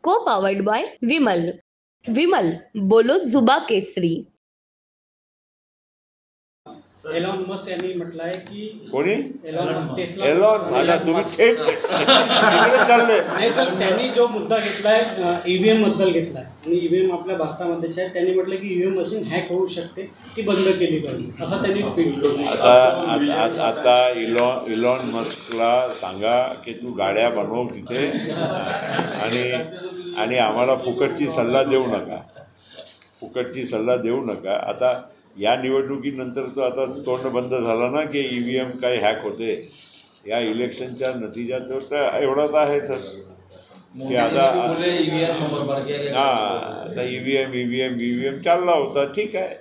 को powered by Vimal. Vimal बोलो जुबा केसरी. एलॉन मस्क यांनी म्हटलं आहे की कोणी टेस्ला माझा तुम्ही थेट तिकडे चालले. नाही सर, त्यांनी जो मुद्दा घेतलाय ईव्हीएम बद्दल घेतलाय आणि ईव्हीएम आपल्या भारतामध्येच आहे. त्यांनी म्हटलं की ईव्हीएम मशीन हॅक होऊ शकते, ती बंद केली पाहिजे असं त्यांनी ट्विट केलं. आता इलॉन मस्कला सांगा की तू गाड्या बनव तिथे आणि आम्हाला फुकटची सल्ला देऊ नका. आता या निवडणुकीनंतर तो आता तोंड बंद झाला ना की EVM काही हॅक होते. या इलेक्शनच्या नतीजा तर एवढाच आहेच की आता आता EVM चालला होता. ठीक आहे,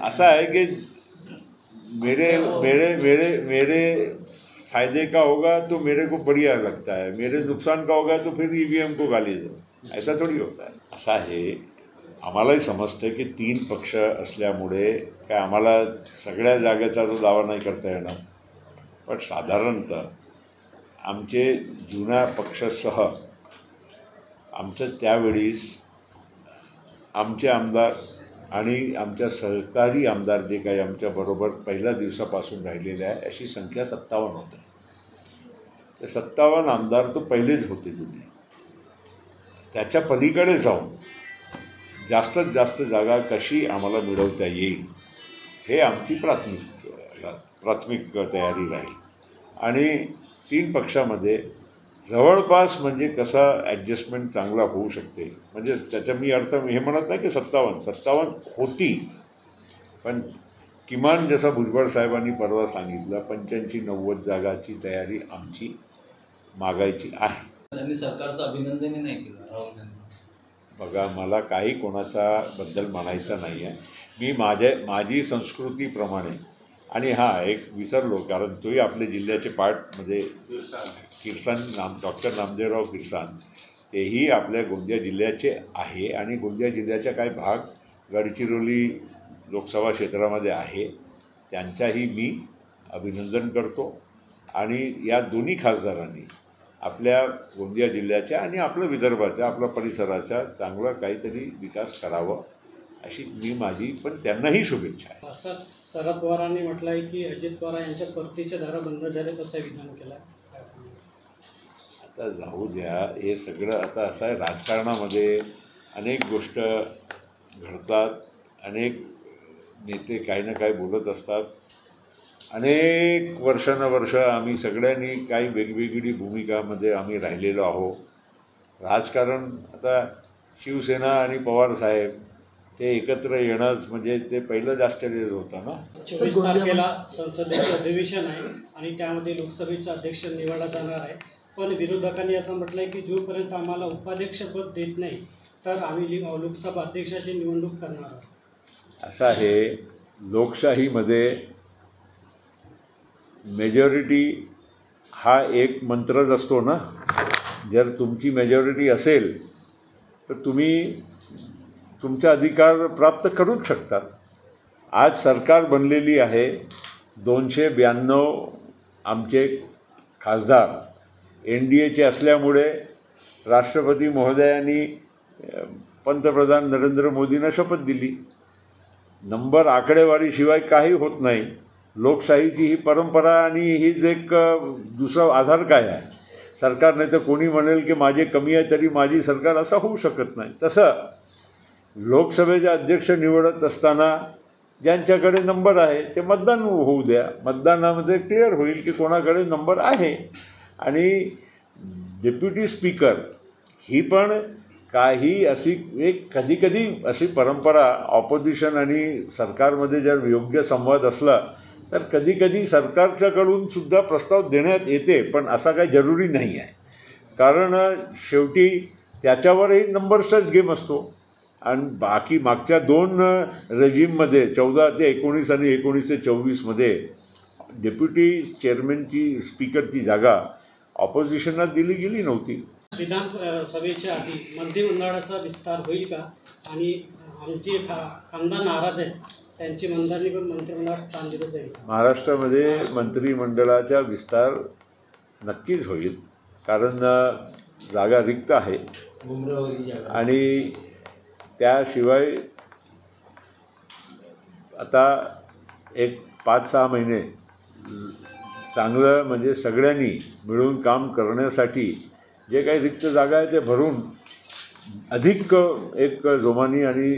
असं आहे की मेरे फायदे का होगा तो मेरे को बढ़िया लगता है, मेरे नुकसान का होगा तो फिर EVM को गाली दो. ऐसा थोडी होता है. असं आहे, आम्हालाही समजतं की 3 पक्ष असल्यामुळे काय आम्हाला सगळ्या जागेचा जो दावा नाही करता येणार, पण साधारणतः आमचे जुन्या पक्षासह आमचं त्यावेळीस आमचे आमदार आणि आमच्या सहकारी आमदार जे काही आमच्याबरोबर पहिल्या दिवसापासून राहिलेले आहे अशी संख्या 57 होते. ते 57 आमदार तो पहिलेच होते जुने. त्याच्या पलीकडे जाऊन जास्तीत जास्त जागा कशी आम्हाला मिळवता येईल हे आमची प्राथमिक तयारी राहील. आणि 3 पक्षामध्ये जवळपास म्हणजे कसा ॲडजस्टमेंट चांगला होऊ शकते, म्हणजे त्याचा मी अर्थ हे म्हणत नाही की 57 होती, पण किमान जसं भुजबळ साहेबांनी परवा सांगितलं 85-90 जागाची तयारी आमची मागायची आहे. त्यांनी सरकारचं अभिनंदनही नाही केलं. बघा, मला काही कोणाचा बद्दल म्हणायचं नाही आहे. मी माझी संस्कृतीप्रमाणे, आणि एक विसरलो कारण तोही आपल्या जिल्ह्याचे पार्ट म्हणजे डॉक्टर नामदेवराव किरसान, तेही आपल्या गोंदिया जिल्ह्याचे आहे आणि गोंदिया जिल्ह्याचा काही भाग गडचिरोली लोकसभा क्षेत्रामध्ये आहे. त्यांचाही मी अभिनंदन करतो. आणि या दोन्ही खासदारांनी आपल्या गोंदिया जिल्ह्याच्या आणि आपल्या विदर्भाच्या, आपल्या परिसराच्या चांगला काहीतरी विकास करावा अशी माझी पण त्यांनाही शुभेच्छा आहे. असं शरद पवारांनी म्हटलं आहे की अजित पवार यांच्या परतीच्या दारा बंद झाले असं विधान केलं. काय सांगा? आता जाऊ द्या, हे सगळं आता असं आहे, राजकारणामध्ये अनेक गोष्ट घडतात, अनेक नेते काही ना काही बोलत असतात. अनेक वर्षानुवर्ष आम्ही सगळ्यांनी काही वेगवेगळी भूमिकामध्ये आम्ही राहिलेलो आहोत. राजकारण आता शिवसेना आणि पवारसाहेब ते एकत्र येणंच म्हणजे ते पहिलं आश्चर्य होतं ना. 24 तारखेला संसदेचे अधिवेशन आहे आणि त्यामध्ये लोकसभेचा अध्यक्ष निवडला जाणार आहे. पण विरोधकांनी असं म्हटलं आहे की जोपर्यंत आम्हाला उपाध्यक्षपद देत नाही तर आम्ही लोकसभा अध्यक्षाची निवडणूक करणार आहोत. असं आहे, लोकशाहीमध्ये मेजॉरिटी हा एक मंत्रच असतो ना. जर तुमची मेजॉरिटी असेल तर तुम्ही तुमचा अधिकार प्राप्त करूच शकतात. आज सरकार बनलेली आहे. 292 आमचे खासदार NDAचे असल्यामुळे राष्ट्रपती महोदयांनी पंतप्रधान नरेंद्र मोदींना शपथ दिली. नंबर आकडेवारीशिवाय काही होत नाही. लोकशाहीची ही परंपरा आणि हीच एक दुसरा आधार काय आहे. सरकार नाही तर कोणी म्हणेल की माझे कमी आहे तरी माझी सरकार असं होऊ शकत नाही. तसं लोकसभेचे अध्यक्ष निवडत असताना ज्यांच्याकडे नंबर आहे ते मतदान होऊ द्या. मतदानामध्ये क्लिअर होईल की कोणाकडे नंबर आहे. आणि डेप्युटी स्पीकर ही पण काही अशी एक कधीकधी अशी परंपरा, ऑपोजिशन आणि सरकारमध्ये जर योग्य संवाद असला तर कधीकधी सरकारच्याकडून सुद्धा प्रस्ताव देण्यात येते, पण असा काही जरुरी नाही आहे. कारण शेवटी त्याच्यावरही नंबर्सचाच गेम असतो. आणि बाकी मागच्या 2 रेजिममध्ये 14 ते 19 आणि 19 ते 24मध्ये डेप्युटी चेअरमनची स्पीकरची जागा ऑपोजिशनला दिली गेली नव्हती. विधानसभेच्या आधी मंत्रिमंडळाचा विस्तार होईल का? आणि आमचे आमदार नाराज आहेत, त्यांची मंदारणी करून मंत्रिमंडळात स्थान दिलं जाईल. महाराष्ट्रामध्ये मंत्रिमंडळाचा विस्तार नक्कीच होईल, कारण जागा रिक्त आहे बुमराह वगैरे यावेळी. आणि त्याशिवाय आता एक 5-6 महिने चांगलं म्हणजे सगळ्यांनी मिळून काम करण्यासाठी जे काही रिक्त जागा आहे ते भरून अधिक एक जोमाने आणि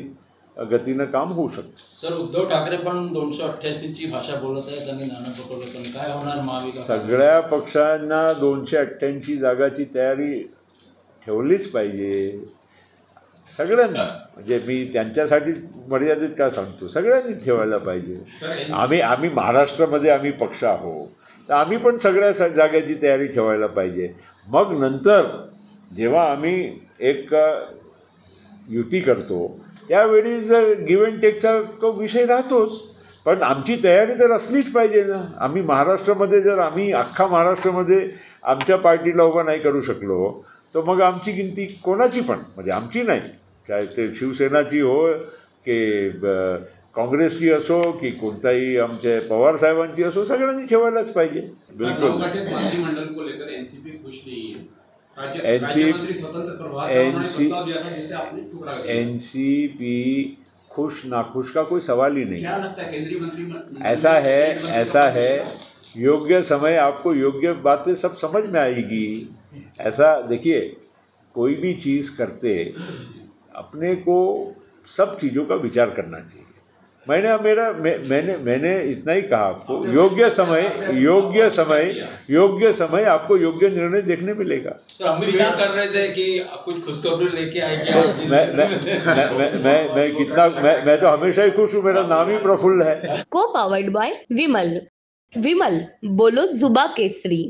गतीनं काम होऊ शकतं. सर, उद्धव ठाकरे पण 288ची भाषा बोलत आहेत आणि नाना पटोले पण. काय होणार महाविकास? सगळ्या पक्षांना 288 जागाची तयारी ठेवलीच पाहिजे. सगळ्यांना, म्हणजे मी त्यांच्यासाठी मर्यादित काय सांगतो, सगळ्यांनी ठेवायला पाहिजे. आम्ही महाराष्ट्रामध्ये आम्ही पक्ष आहोत, तर आम्ही पण सगळ्या जागेची तयारी ठेवायला पाहिजे. मग नंतर जेव्हा आम्ही एक युती करतो त्यावेळी जर गिव्ह अँड टेकचा तो विषय राहतोच, पण आमची तयारी तर असलीच पाहिजे ना. आम्ही महाराष्ट्रामध्ये जर आम्ही अख्खा महाराष्ट्रामध्ये आमच्या पार्टीला उभं नाही करू शकलो तर मग आमची गिनती कोणाची पण, म्हणजे आमची नाही, चाहे ते शिवसेनाची हो की काँग्रेसची असो की कोणताही आमचे पवार साहेबांची असो, सगळ्यांनी ठेवायलाच पाहिजे. बिलकुल. मंत्रिमंडल को लेकर एनसीपी खुश नहीं है. एनसीपी खुश नाखुश का कोई सवाल ही नहीं. क्या लगता है केंद्रीय मंत्रिमंडल ऐसा है योग्य समय आपको योग्य बातें सब समझ में आएगी. ऐसा देखिए, कोई भी चीज़ करते अपने को सब चीज़ों का विचार करना चाहिए. मैंने इतना ही कहा आपको, योग्य समय आपको योग्य निर्णय देखने मिलेगा. तो हम भी वेट कर रहे थे कि कुछ खुशखबरी लेके आएंगे. मैं तो हमेशा ही खुश हूँ, मेरा नाम ही प्रफुल्ल है. को पावर्ड बाय विमल. विमल, बोलो जुबा केसरी.